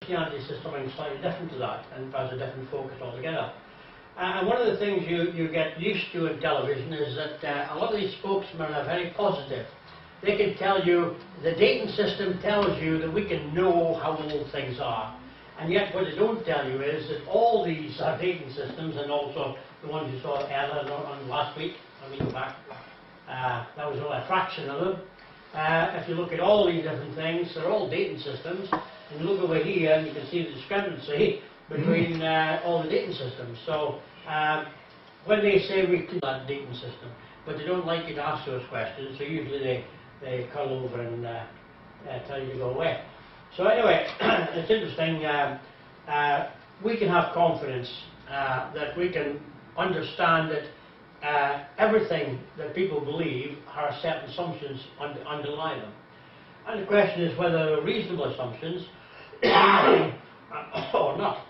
Christianity is something slightly different to that and has a different focus altogether. And one of the things you get used to in television is that a lot of these spokesmen are very positive. They can tell you, the dating system tells you that we can know how old things are. And yet what they don't tell you is that all these dating systems, and also the ones you saw earlier on last week, let me go back, that was only a fraction of them. If you look at all these different things, they're all dating systems. And you look over here and you can see the discrepancy between all the dating systems. So when they say we can that dating system, but they don't like you to ask those questions, so usually they curl over and tell you to go away. So anyway, it's interesting. We can have confidence that we can understand that everything that people believe are certain assumptions underlie them. And the question is whether they're reasonable assumptions or not.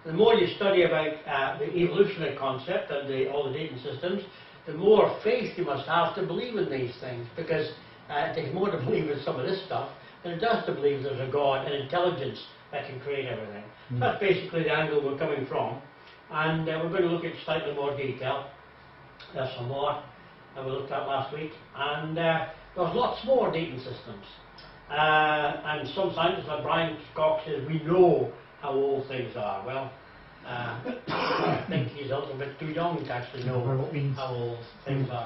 The more you study about the evolutionary concept and all the dating systems, the more faith you must have to believe in these things, because it takes more to believe in some of this stuff than it does to believe there's a God and intelligence that can create everything. So that's basically the angle we're coming from, and we're going to look at slightly more detail. There's some more that we looked at last week, and there's lots more dating systems. And some scientists like Brian Cox says we know how old things are. Well, I think he's a little bit too young to actually know how old things are.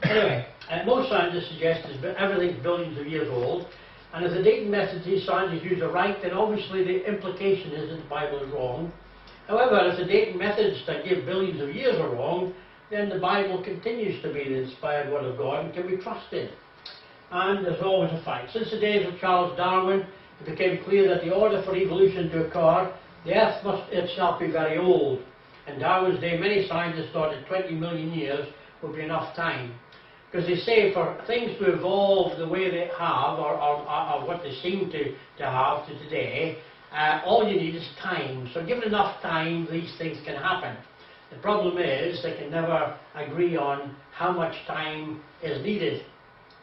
Anyway, most scientists suggest that everything's billions of years old, and if the dating methods these scientists use are right, then obviously the implication is that the Bible is wrong. However, if the dating methods that give billions of years are wrong, then the Bible continues to be the inspired word of God and can be trusted. And there's always a fight. Since the days of Charles Darwin, it became clear that the order for evolution to occur, the Earth must itself be very old. In Darwin's day, many scientists thought that 20 million years would be enough time. Because they say for things to evolve the way they have, or what they seem to have to today, all you need is time. So given enough time, these things can happen. The problem is they can never agree on how much time is needed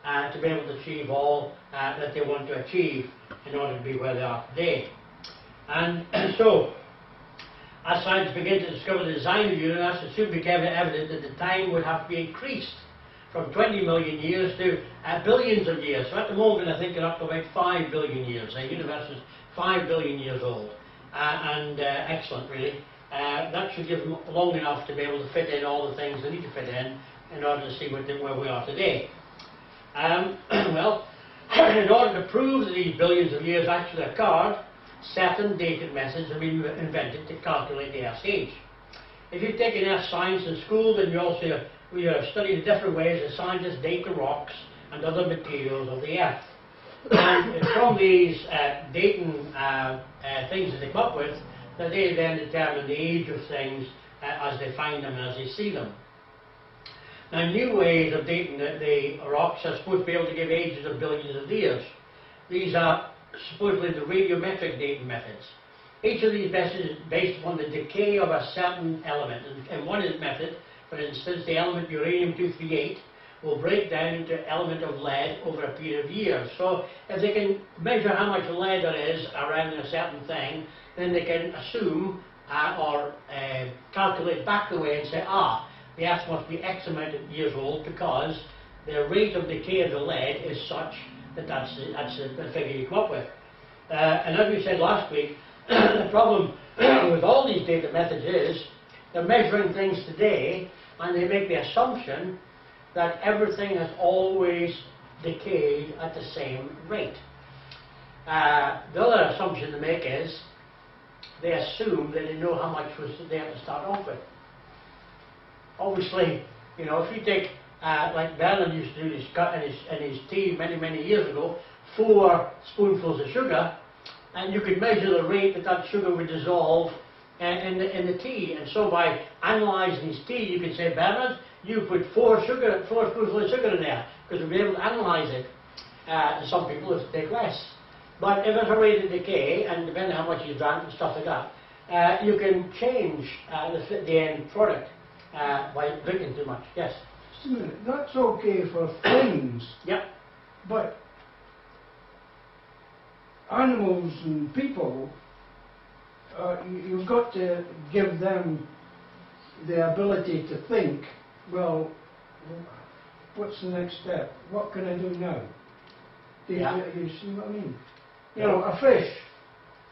to be able to achieve all that they want to achieve in order to be where they are today. And so, as science began to discover the design of the universe, it soon became evident that the time would have to be increased from 20 million years to billions of years. So at the moment I think they're up to about 5 billion years. The universe is 5 billion years old. Excellent, really. That should give them long enough to be able to fit in all the things they need to fit in order to see where we are today. Well, in order to prove that these billions of years actually occurred, certain dated methods have been invented to calculate the Earth's age. If you've taken Earth science in school, then we have studied the different ways that scientists date the rocks and other materials of the Earth. And from these dating things that they come up with, that they then determine the age of things as they find them and as they see them. Now, new ways of dating the rocks are supposed to be able to give ages of billions of years. These are supposedly the radiometric dating methods. Each of these methods is based upon the decay of a certain element. And one method, for instance, the element uranium-238, will break down into element of lead over a period of years. So if they can measure how much lead there is around a certain thing, then they can assume or calculate back the way and say, the Earth must be X amount of years old because the rate of decay of the lead is such that that's the figure you come up with. And as we said last week, the problem with all these data methods is they're measuring things today and they make the assumption that everything has always decayed at the same rate. The other assumption they make is they assume that they know how much was there to start off with. Obviously, if you take, like Bernard used to do in his tea many years ago, 4 spoonfuls of sugar, and you could measure the rate that sugar would dissolve in the tea. And so by analysing his tea, you could say, Bernard, you put 4 spoonfuls of sugar in there, because we'll be able to analyse it. Some people will take less. But if it's a rate of decay, and depending on how much you drank and stuff like that, you can change the end product by drinking too much. Yes? Just a minute. That's okay for things. Yep. But animals and people you've got to give them the ability to think, well, what's the next step? What can I do now? Yeah. You see what I mean? You know, a fish,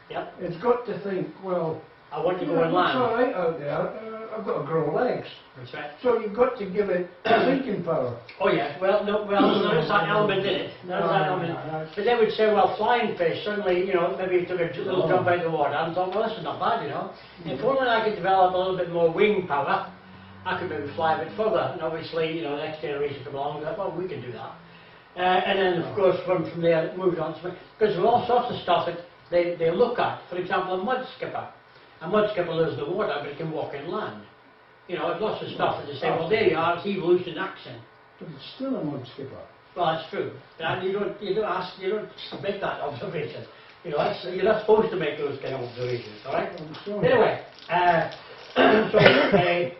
Yep. it's got to think, well, I want to you go know, and it's land. all right out there, I've got to grow legs. That's right. So you've got to give it thinking power. Oh yeah, well, no, there is that element in it. There is that element. But they would say, well, flying fish, suddenly, you know, maybe you took a little jump out of the water and thought, well, this is not bad, you know. If only I could develop a little bit more wing power, I could maybe fly a bit further. And obviously, you know, the next generation come along and go, well, we can do that. And then, of course, from there, it moved on to, because there's all sorts of stuff that they look at. For example, a mud skipper. A mud skipper lives in the water, but it can walk in land. You know, lots of stuff that they say, well, there you are, it's evolution in action. But it's still a mud skipper. Well, that's true. And you don't make that observation. You know, you're not supposed to make those kind of observations, all right? Anyway, so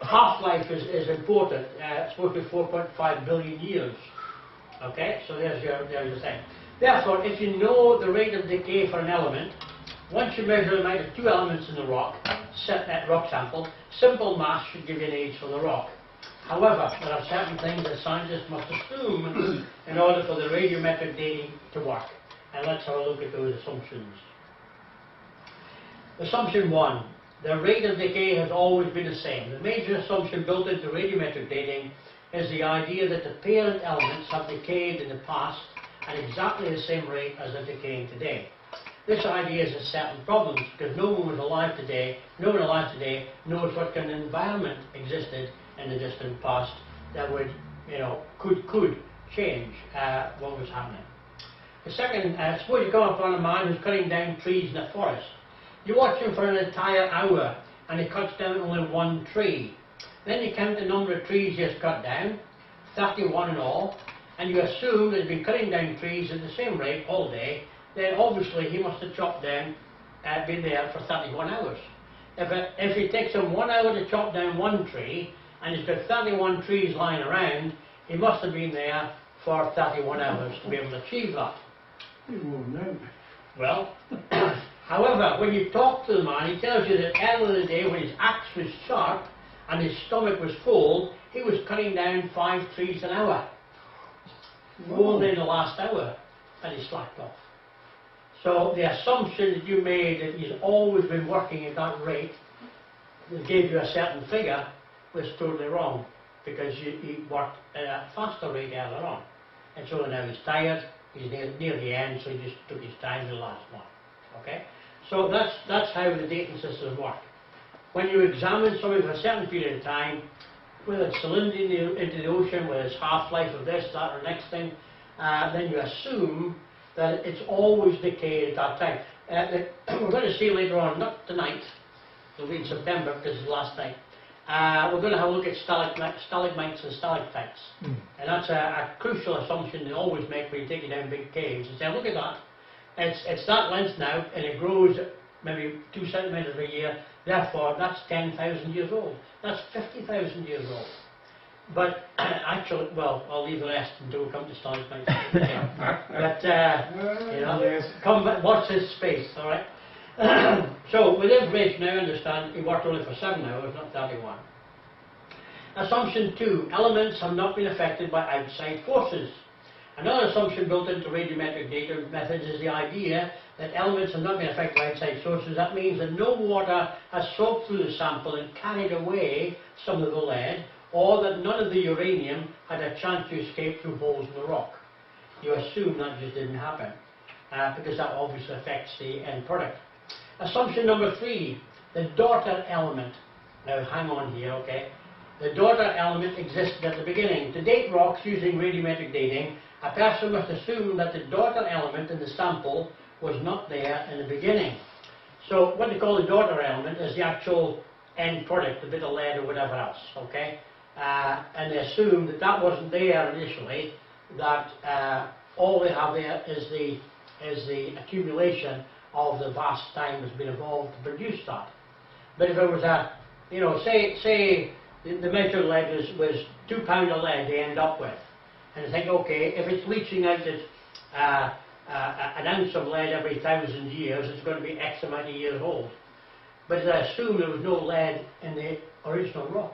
half-life is important. It's supposed to be 4.5 billion years. Okay, so there's your thing. Therefore, if you know the rate of decay for an element, once you measure the amount of two elements in the rock, set that rock sample, simple mass should give you an age for the rock. However, there are certain things that scientists must assume in order for the radiometric dating to work. And let's have a look at those assumptions. Assumption 1. The rate of decay has always been the same. The major assumption built into radiometric dating is the idea that the parent elements have decayed in the past at exactly the same rate as they're decaying today. This idea has certain problems because no one alive today knows what kind of environment existed in the distant past that would, you know, could change what was happening. The second, suppose you come upon a man who's cutting down trees in a forest. You watch him for an entire hour and he cuts down only one tree. Then you count the number of trees he has cut down, 31 in all, and you assume that he's been cutting down trees at the same rate all day. Then obviously he must have chopped down, been there for 31 hours. If it takes him 1 hour to chop down one tree, and he's got 31 trees lying around, he must have been there for 31 hours to be able to achieve that. Well, however, when you talk to the man, he tells you that earlier in the day when his axe was sharp and his stomach was full, he was cutting down 5 trees an hour. Only in the last hour, and he slacked off. So the assumption that you made that he's always been working at that rate, that gave you a certain figure, was totally wrong, because he worked at a faster rate earlier on. And so now he's tired, he's near the end, so he just took his time the last one. Okay? So that's how the dating systems work. When you examine something for a certain period of time, whether it's salinity into the ocean, whether it's half-life of this, that, or next thing, then you assume that it's always decayed at that time. We're going to see later on, not tonight, it'll be in September because it's the last night, we're going to have a look at stalagmites and stalactites. And that's a crucial assumption they always make when you take it down big caves and say, look at that, it's that length now, and it grows maybe 2 centimeters a year, therefore that's 10,000 years old. That's 50,000 years old. But actually, well, I'll leave the rest until we come to stalagmites. But, you know, come, watch this space, all right? So, with information now, I understand he worked only for 7 hours, not 31. Assumption 2, elements have not been affected by outside forces. Another assumption built into radiometric data methods is the idea that elements have not been affected by outside sources. That means that no water has soaked through the sample and carried away some of the lead, or that none of the uranium had a chance to escape through holes in the rock. You assume that just didn't happen, because that obviously affects the end product. Assumption number 3, the daughter element. Now hang on here, okay? The daughter element existed at the beginning. To date rocks using radiometric dating, a person must assume that the daughter element in the sample was not there in the beginning. So what they call the daughter element is the actual end product, a bit of lead or whatever else, okay? And they assume that that wasn't there initially, that all they have there is the accumulation of the vast time that's been involved to produce that. But if it was a, you know, say the measured lead was 2 pounds of lead they end up with, and they think, okay, if it's leaching out at an ounce of lead every 1,000 years, it's going to be X amount of years old. but I assume there was no lead in the original rock.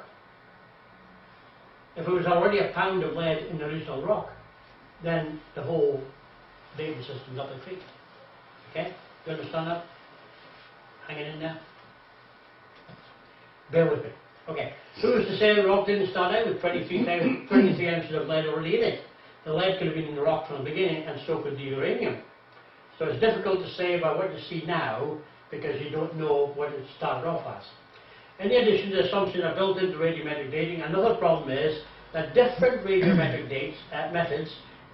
If it was already a pound of lead in the original rock, then the whole dating system's up at feet. Okay? Do you understand that? Hanging in there? Bear with me. Okay. Who's to say the rock didn't start out with 23 ounces of lead already in it? The lead could have been in the rock from the beginning, and so could the uranium. So it's difficult to say by what you see now, because you don't know what it started off as. In addition to the assumptions are built into radiometric dating, another problem is that different radiometric methods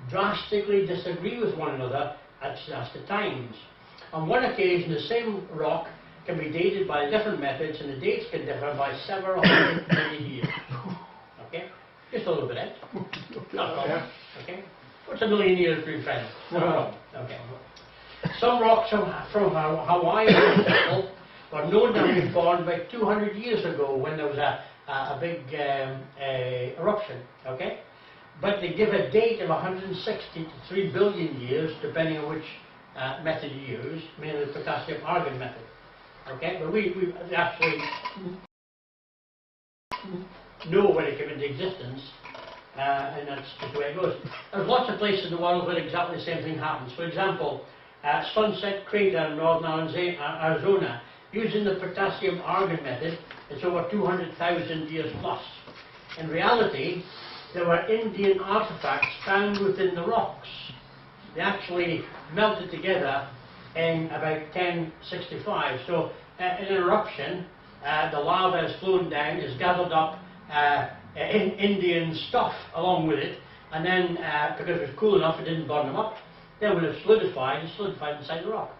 drastically disagree with one another at times. On one occasion, the same rock can be dated by different methods, and the dates can differ by several hundred million years. Okay? Just a little bit, eh? Not a problem. Okay? What's a million years between friends? No problem. Okay. Some rocks from Hawaii, for example, were known to have been formed by 200 years ago when there was a big eruption. Okay? But they give a date of 160 to 3 billion years, depending on which method you use, mainly the potassium argon method. Okay? But we actually know when it came into existence, and that's just the way it goes. There's lots of places in the world where exactly the same thing happens. For example, Sunset Crater in northern Arizona, using the potassium argon method, it's over 200,000 years plus. In reality, there were Indian artifacts found within the rocks. They actually melted together in about 1065. So in an eruption, the lava has flown down, has gathered up in Indian stuff along with it, and then because it was cool enough, it didn't burn them up. Then when it solidified inside the rock.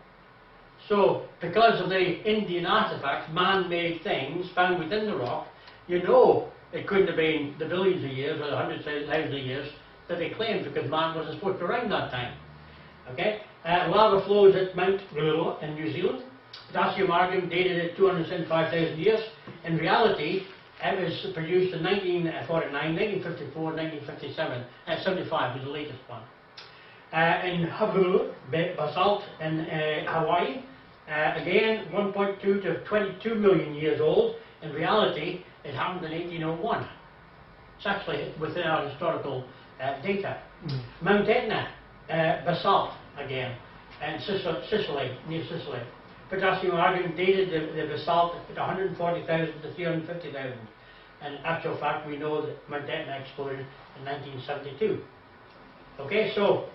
So because of the Indian artifacts, man-made things found within the rock, you know it couldn't have been the billions of years or the hundreds of thousands of years that they claimed, because man wasn't supposed to be around that time. Okay? Lava flows at Mount Uluru in New Zealand. Potassium argon dated at 275,000 years. In reality, it was produced in 1949, 1954, 1957, 75 was the latest one. In Honolulu, basalt in Hawaii, again 1.2 to 22 million years old. In reality, it happened in 1801. It's actually within our historical data. Mount Etna, basalt again, in Sicily, near Sicily. Potassium argon dated the basalt at 140,000 to 350,000. And in actual fact, we know that Mount Etna exploded in 1972. Okay, so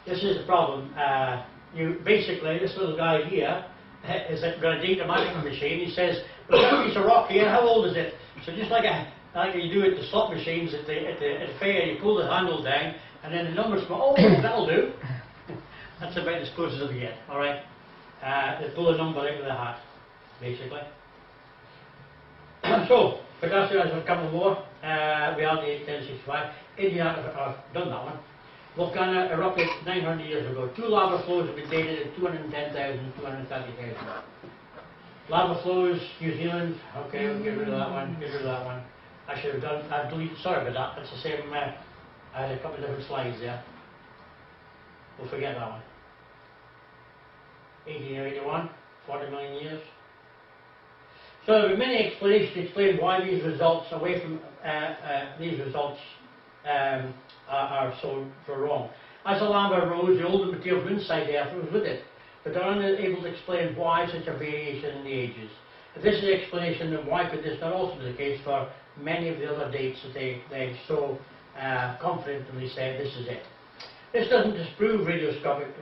this is the problem. You basically, this little guy here is got a data mining machine. He says, "Well, there's a piece of rock here. How old is it?" So just like you do at the slot machines at the fair, you pull the handle down, and then the numbers come. Oh, that'll do. That's about as close as we get. All right. They pull a number out of the hat, basically. So potassium has a couple more. Reality 1065. Indiana, I've done that one. Volcano erupted 900 years ago. 2 lava flows have been dated at 210,000, 230,000. Lava flows, New Zealand. Okay, we'll get rid of that one. Get rid of that one. I should have done. I've deleted. Sorry about that. That's the same. I had a couple of different slides there. We'll forget that one. 1881, 40 million years. So there will be many explanations to explain why these results are so wrong. As the lava rose, the older material from inside the Earth was with it, but they're unable to explain why such a variation in the ages. If this is the explanation, then why could this not also be the case for many of the other dates that they so confidently say this is it? This doesn't disprove radioisotopic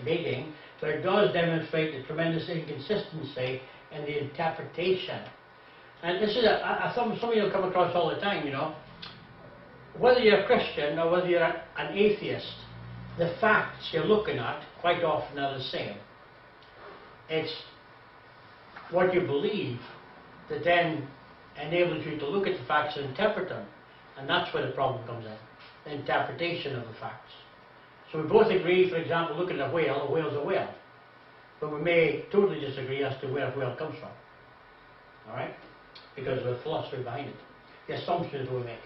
dating, but it does demonstrate the tremendous inconsistency in the interpretation. And this is some of you will come across all the time, you know. Whether you're a Christian or whether you're an atheist, the facts you're looking at quite often are the same. It's what you believe that then enables you to look at the facts and interpret them. And that's where the problem comes in. The interpretation of the facts. So we both agree, for example, looking at a whale's a whale. But we may totally disagree as to where a whale comes from. Alright? Because of the philosophy behind it. The assumptions we make.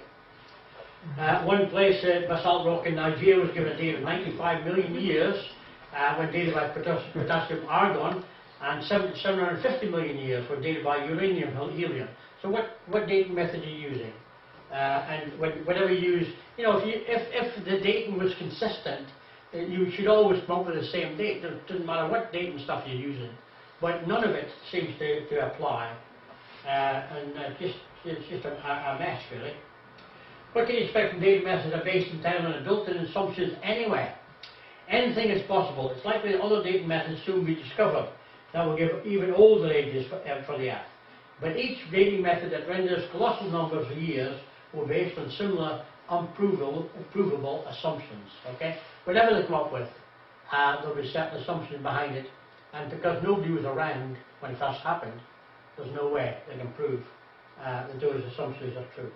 One place, basalt rock in Nigeria was given a date of 95 million years, when dated by potassium argon, and 750 million years when dated by uranium helium. So what dating method are you using? And whenever you use, if the dating was consistent, you should always come up with the same date. It doesn't matter what dating stuff you're using, but none of it seems to apply, it's just a mess really. What can you expect from dating methods that are based entirely on built-in assumptions anyway? Anything is possible. It's likely that other dating methods soon be discovered that will give even older ages for the Earth. But each dating method that renders colossal numbers of years were based on similar unprovable assumptions. Okay? Whatever they come up with, there'll be certain assumptions behind it, and because nobody was around when it first happened, there's no way they can prove that those assumptions are true.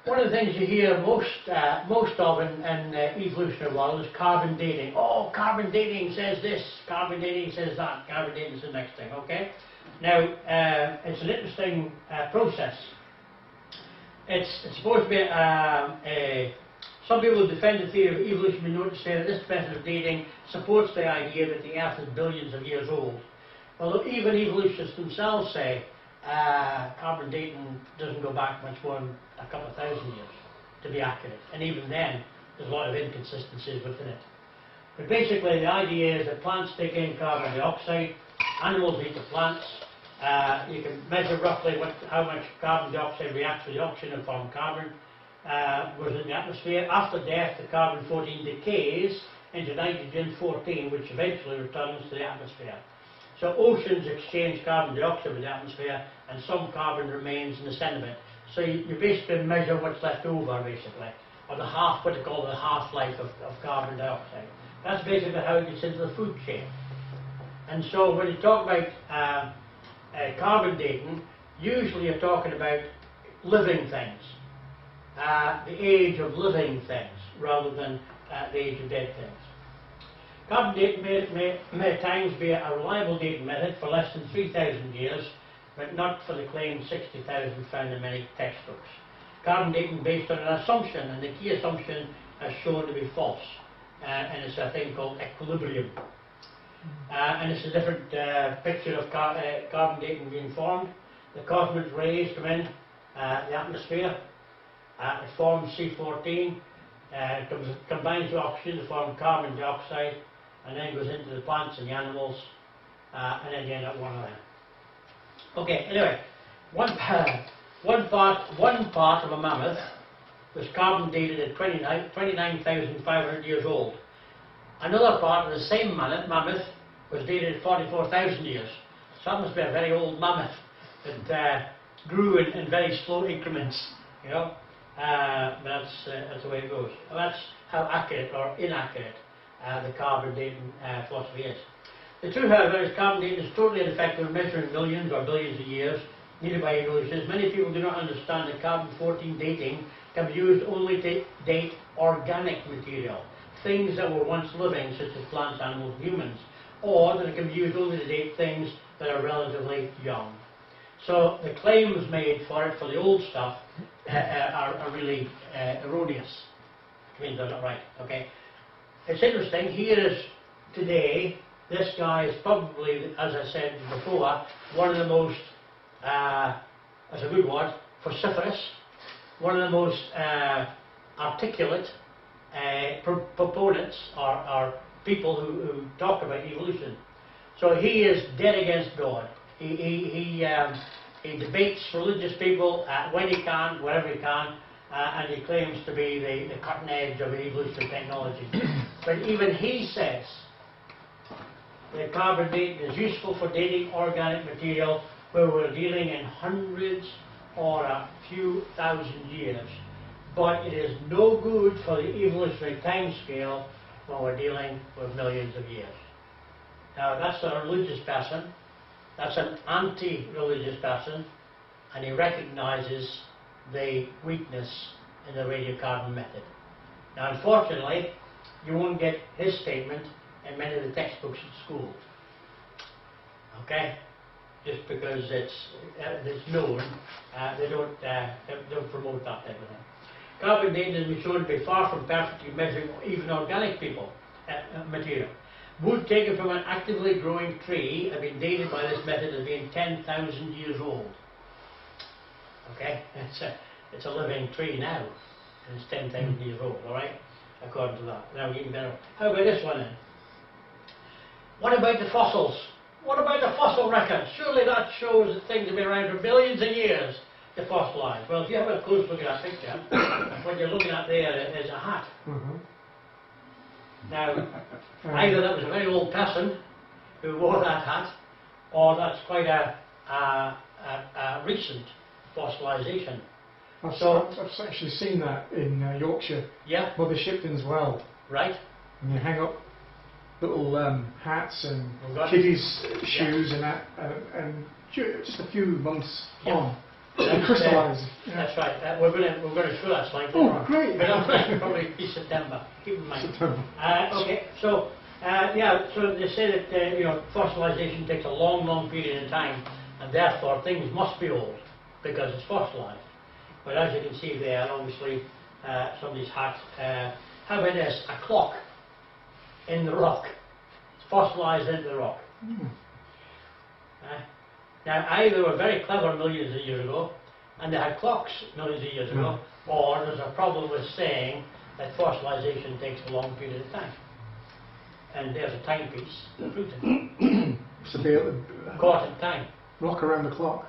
One of the things you hear most of in evolutionary world is carbon dating. Oh, carbon dating says this, carbon dating says that, carbon dating is the next thing, okay? Now, it's an interesting process. It's supposed to be some people defend the theory of evolution be known to say that this method of dating supports the idea that the Earth is billions of years old. Although even evolutionists themselves say carbon dating doesn't go back much more than a couple of thousand years to be accurate. And even then, there's a lot of inconsistencies within it. But basically, the idea is that plants take in carbon dioxide, animals eat the plants. You can measure roughly how much carbon dioxide reacts with the oxygen and form carbon. Goes in the atmosphere. After death, the carbon-14 decays into nitrogen-14, which eventually returns to the atmosphere. So oceans exchange carbon dioxide with the atmosphere, and some carbon remains in the sediment. So you basically measure what's left over, basically, or what they call the half-life of carbon dioxide. That's basically how it gets into the food chain. And so when you talk about carbon dating, usually you're talking about living things, the age of living things, rather than the age of dead things. Carbon dating may at times be a reliable dating method for less than 3,000 years, but not for the claimed 60,000 found in many textbooks. Carbon dating based on an assumption, and the key assumption is shown to be false, and it's a thing called equilibrium. And it's a different picture of carbon dating being formed. The cosmic rays come in the atmosphere, it forms C14, it combines with oxygen to form carbon dioxide, and then goes into the plants and the animals, and then you end up one of them. Okay, anyway, one part of a mammoth was carbon dated at 29,500 years old. Another part of the same mammoth was dated at 44,000 years. So that must be a very old mammoth that grew in very slow increments, that's the way it goes. Well, that's how accurate or inaccurate the carbon dating philosophy is. The truth, however, is carbon dating is totally ineffective in measuring millions or billions of years needed by evolutionists. Many people do not understand that carbon-14 dating can be used only to date organic material, things that were once living, such as plants, animals, and humans, or that it can be used only to date things that are relatively young. So the claims made for the old stuff are really erroneous. I mean, they're not right. Okay. It's interesting. Here is today. This guy is probably, as I said before, one of the most, as a good word, vociferous, one of the most articulate proponents or people who talk about evolution. So he is dead against God. He debates religious people when he can, wherever he can, and he claims to be the cutting edge of evolutionary technology. But even he says that carbon dating is useful for dating organic material where we're dealing in hundreds or a few thousand years. But it is no good for the evolutionary time scale when we're dealing with millions of years. Now that's a religious person, that's an anti-religious person, and he recognizes the weakness in the radiocarbon method. Now unfortunately, you won't get his statement in many of the textbooks at school. Okay? Just because it's known, they don't promote that type of thing. Carbon dating has been shown to be far from perfectly measuring even organic people. material. Wood taken from an actively growing tree have been dated by this method as being 10,000 years old. Okay, it's a living tree now, and it's 10,000 years old, alright, according to that. Now we can better. How about this one then? What about the fossils? What about the fossil records? Surely that shows that things have been around for billions of years to fossilise. Well, if you have a close look at that picture, what you're looking at there is a hat. Now, either that was a very old person who wore that hat, or that's quite a recent fossilisation. I've actually seen that in Yorkshire. Yeah. Mother Shipton's well. Right. And you hang up little hats and Got kiddies' shoes and that, and just a few months Yeah. on, and crystallise. That's right. We're going to show that slide. Oh, great! But that'll probably be September. Keep in mind. September. Okay. So yeah. So they say that fossilisation takes a long, long period of time, and therefore things must be old because it's fossilised. But as you can see there, obviously, some of these hats. How about this? A clock in the rock. It's fossilised into the rock. Now, either were very clever millions of years ago, and they had clocks millions of years ago, or there's a problem with saying that fossilisation takes a long period of time. And there's a timepiece to prove it. So be able to Caught in time. rock around the clock.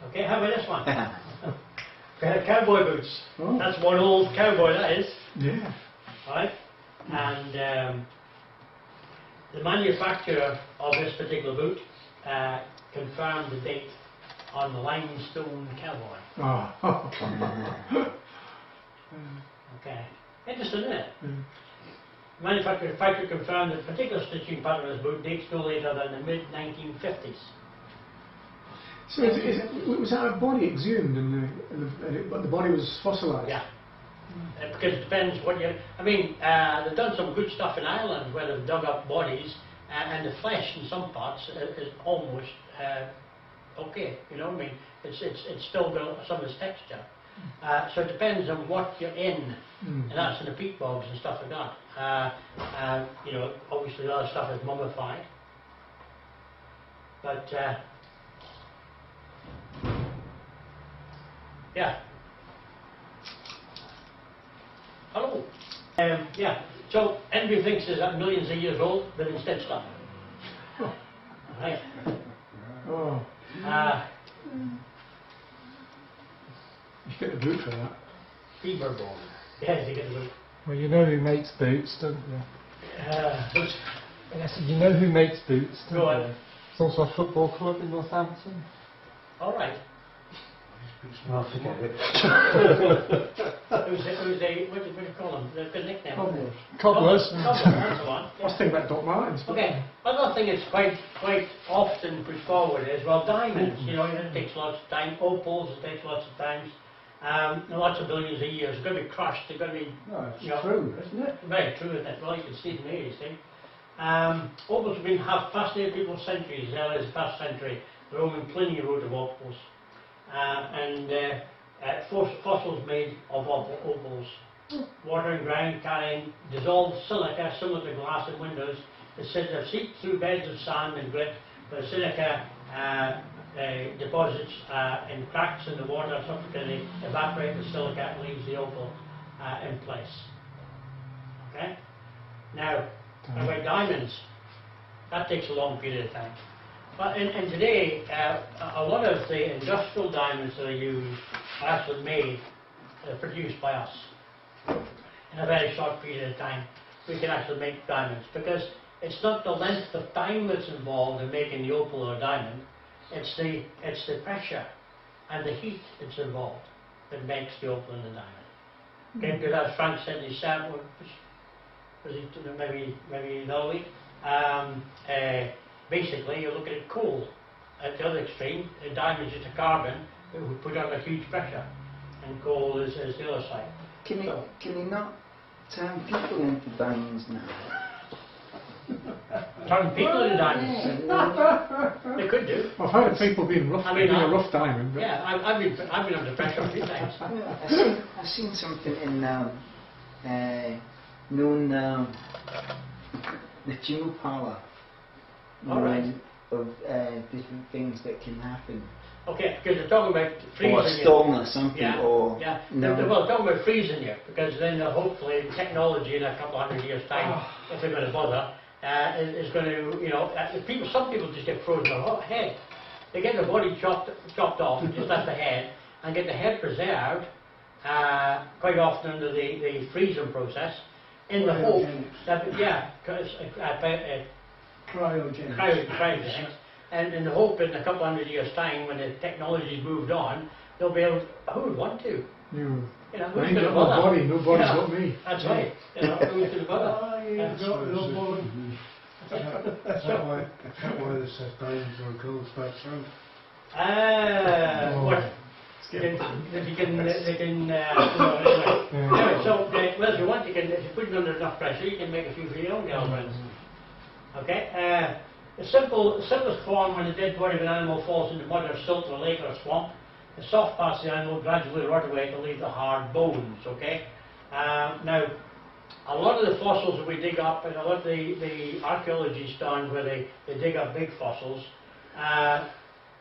Okay, how about this one? Cowboy boots. Oh. That's one old cowboy, that is. Yeah. Right? And the manufacturer of this particular boot confirmed the date on the limestone cowboy. Oh. Okay. Interesting, isn't it? Manufacturer factory confirmed that particular stitching pattern of this boot dates no later than the mid-1950s. So was that a body exhumed but the body was fossilised? Yeah. Because it depends what you... I mean, they've done some good stuff in Ireland where they've dug up bodies and the flesh in some parts is almost okay, you know what I mean? It's still got some of its texture. So it depends on what you're in, and that's in the peat bogs and stuff like that. Obviously the other stuff is mummified. But, yeah. Hello. Yeah. So anybody thinks is that millions of years old, but instead stuff. Right. Oh. You get the boot for that. Beaver bone. Yes, you get the boot. Well, you know who makes boots, don't you? Boots. And I said, you know who makes boots, don't Go on. you? It's also a football club in Northampton. All right. Well, forget it. Who's the what do you call them? The nickname. Cobblers. Cobblers. Cobblers. That's the one. I was thinking about Doc Martens. but- Okay. Another thing that's quite often put forward is, well, diamonds. You know, it takes lots of time. Opals, it takes lots of times. Lots of billions of years. It's going to be crushed. It's going to be. No, it's you know, true, isn't it? Very true, isn't it? Well, you can see from here, you see. Opals have fascinated people for centuries. As early as the first century, the Roman Pliny wrote of opals. Fossils made of opals. Water and ground carrying dissolved silica similar to glass in windows. The scissors seep through beds of sand and grit, but the silica deposits in cracks in the water subsequently evaporate the silica and leaves the opal in place. Okay? Now, how about diamonds? That takes a long period of time. But in today, a lot of the industrial diamonds that are used are actually made, produced by us. In a very short period of time, we can actually make diamonds, because it's not the length of time that's involved in making the opal or diamond, it's the pressure and the heat that's involved that makes the opal and the diamond. Okay, because as Frank said in his sample, was it maybe the other week, basically you're looking at coal at the other extreme. A diamond is just a carbon that would put out a huge pressure, and coal is the other side. Can you not turn people into diamonds now? Turn people into diamonds. They could do. I've heard of people being rough, I mean, being a rough diamond. But Yeah, I've been under pressure a few times. I've seen something in known the chill power. you All right. know, Of different things that can happen. Okay, because they're talking about Or a freezing you. storm or something, Yeah, or yeah. no. Well, talking about freezing you, because then hopefully technology in a couple of hundred years' time, if they're going to bother, is going to, you know, some people just get frozen on the head. They get the body chopped off, just left the head, and get the head preserved, quite often under the freezing process, in the hope that, Cryogenics. cryogenics, and in the hope in a couple hundred years' time, when the technology's moved on, they'll be able. Who would want to? You. You know, I who's ain't going to got no bother? body, nobody's Yeah. got me. That's right. You know, who's going to bother? Oh, you That's got no bone. Is that why they said diamonds are gold spikes round? What? They can, anyway, so, well, if you want, if you put it under enough pressure, you can make a few for your own girlfriends. Okay? The simplest form when the dead body of an animal falls into mud or silt or a lake or a swamp, the soft parts of the animal gradually rot away to leave the hard bones. Okay? Now, a lot of the fossils that we dig up, and a lot of the archaeology done where they dig up big fossils,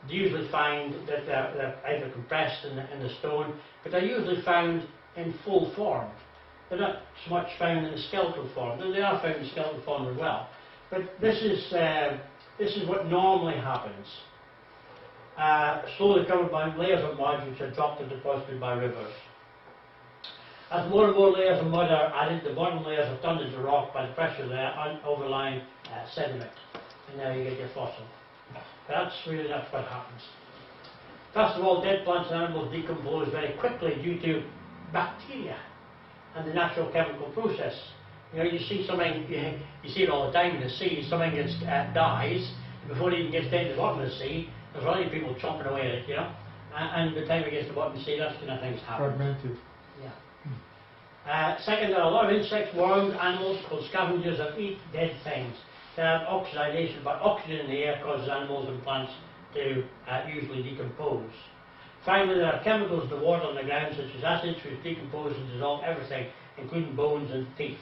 they usually find that they're either compressed in the stone, but they're usually found in full form. They're not so much found in skeletal form, though they are found in skeletal form as well. But this is what normally happens. Slowly covered by layers of mud which are dropped and deposited by rivers. As more and more layers of mud are added, the bottom layers are turned into rock by the pressure there and overlying sediment. And now you get your fossil. That's what happens. First of all, dead plants and animals decompose very quickly due to bacteria and the natural chemical process. You know, you see something, you see it all the time in the sea, something dies, and before it even gets down to the bottom of the sea, there's already people chomping away at it, you know, and by the time it gets to the bottom of the sea, that's kind of things happen. Fragmented. Yeah. Second, there are a lot of insects, worms, animals called scavengers that eat dead things. They have oxidation, but oxygen in the air causes animals and plants to usually decompose. Finally, there are chemicals in the water on the ground, such as acids, which decompose and dissolve everything, including bones and teeth.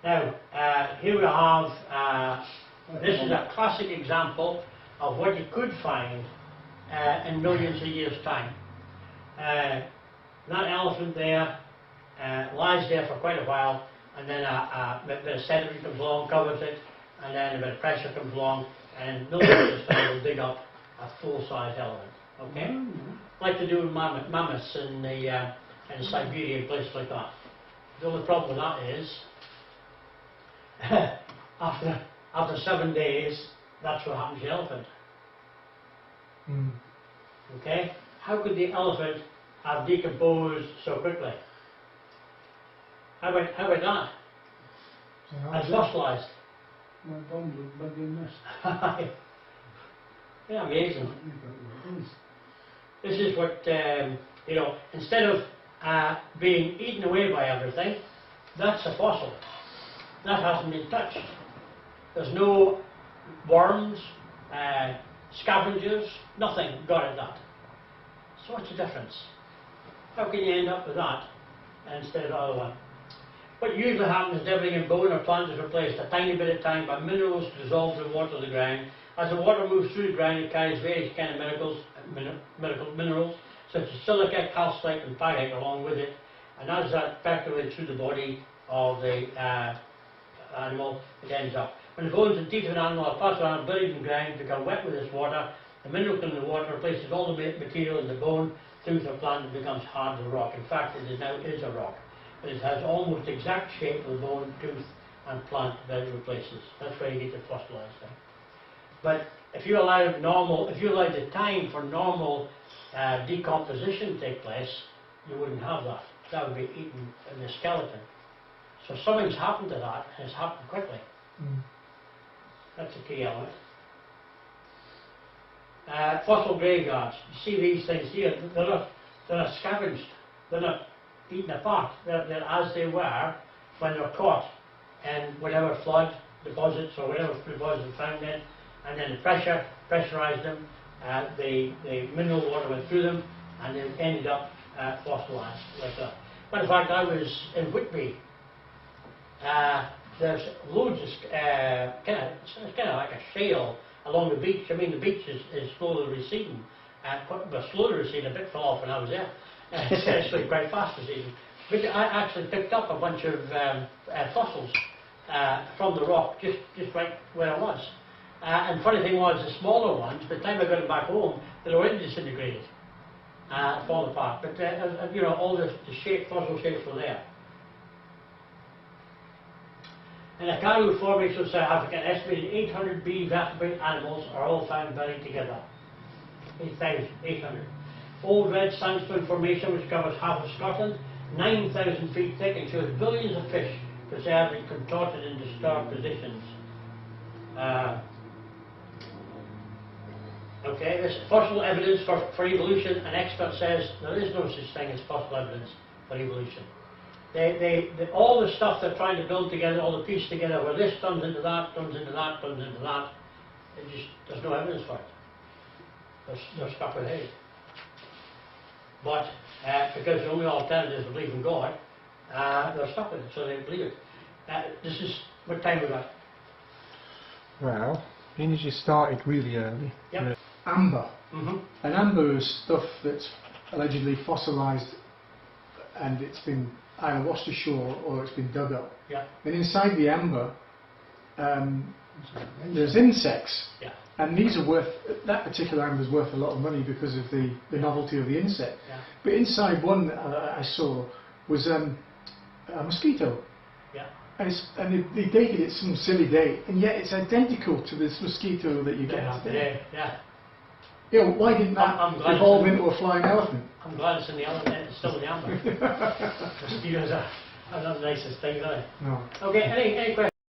Now, here we have, this is a classic example of what you could find in millions of years' time. That elephant there lies there for quite a while, and then a bit of sediment comes along, covers it, and then a bit of pressure comes along, and millions of years' time will dig up a full-size elephant. Okay? Like they do with mammoths in Siberia and places like that. The only problem with that is, after 7 days, that's what happens to the elephant. Okay? How could the elephant have decomposed so quickly? How about that? That's fossilised. My bum was big in this. Yeah, amazing. This is what, you know, instead of being eaten away by everything, that's a fossil. That hasn't been touched. There's no worms, scavengers, nothing got at that. So what's the difference? How can you end up with that instead of the other one? What usually happens is everything in bone or plant is replaced a tiny bit at a time by minerals dissolved in water of the ground. As the water moves through the ground, it carries various kind of minerals such as silica, calcite and pyrite along with it. And as that percolates through the body of the animal, it ends up. When the bones and teeth of an animal are passed around, buried in the ground, become wet with this water, the mineral in the water replaces all the material in the bone, tooth or plant, and becomes hard as a rock. In fact, it now is a rock. But it has almost the exact shape of the bone, tooth and plant that it replaces. That's where you get the fossilised thing. But if you allow the time for normal decomposition to take place, you wouldn't have that. That would be eaten in the skeleton. So something's happened to that, and it's happened quickly. That's a key element. Fossil graveyards. You see these things here, they're not scavenged. They're not eaten apart. They're as they were when they were caught in whatever flood deposits or whatever deposits found in, and then the pressurized them, the mineral water went through them, and they ended up fossilized like that. Matter of fact, I was in Whitby there's loads of, it's kind of like a shale along the beach. I mean, the beach is slowly receding. Well, slowly receding, a bit fell off when I was there. It's actually quite fast receding. But I actually picked up a bunch of fossils from the rock, just right where I was. And funny thing was, the smaller ones, by the time I got them back home, they were already disintegrated, falling apart. But you know, all the fossil shapes were there. In the Karoo Formation of South Africa, an estimated 800 B vertebrate animals are all found buried together. 8,800. Old Red Sandstone Formation, which covers half of Scotland, 9,000 feet thick and shows billions of fish preserved and contorted in disturbed positions. Okay, this fossil evidence for evolution, an expert says there is no such thing as fossil evidence for evolution. All the stuff they're trying to build together, all the pieces together, where this turns into that, turns into that, turns into that, there's no evidence for it. They're stuck with it. But because the only alternative is to believe in God, they're stuck with it, so they believe it. This is what time we got. Well, the energy started really early. Yep. Amber. Mm-hmm. And amber is stuff that's allegedly fossilised and it's been either washed ashore or it's been dug up. Yeah. And inside the amber, there's insects. Yeah. And these are worth, that particular amber is worth a lot of money because of the novelty of the insect. Yeah. But inside one that I saw was a mosquito. Yeah. And they dated it some silly date, and yet it's identical to this mosquito that you get today. Yeah. You know, why didn't that I'm glad evolve into a flying elephant? I'm glad it's in the elephant, it's still in the amber. Mosquitoes are not the nicest thing, are they? No. Okay, any questions?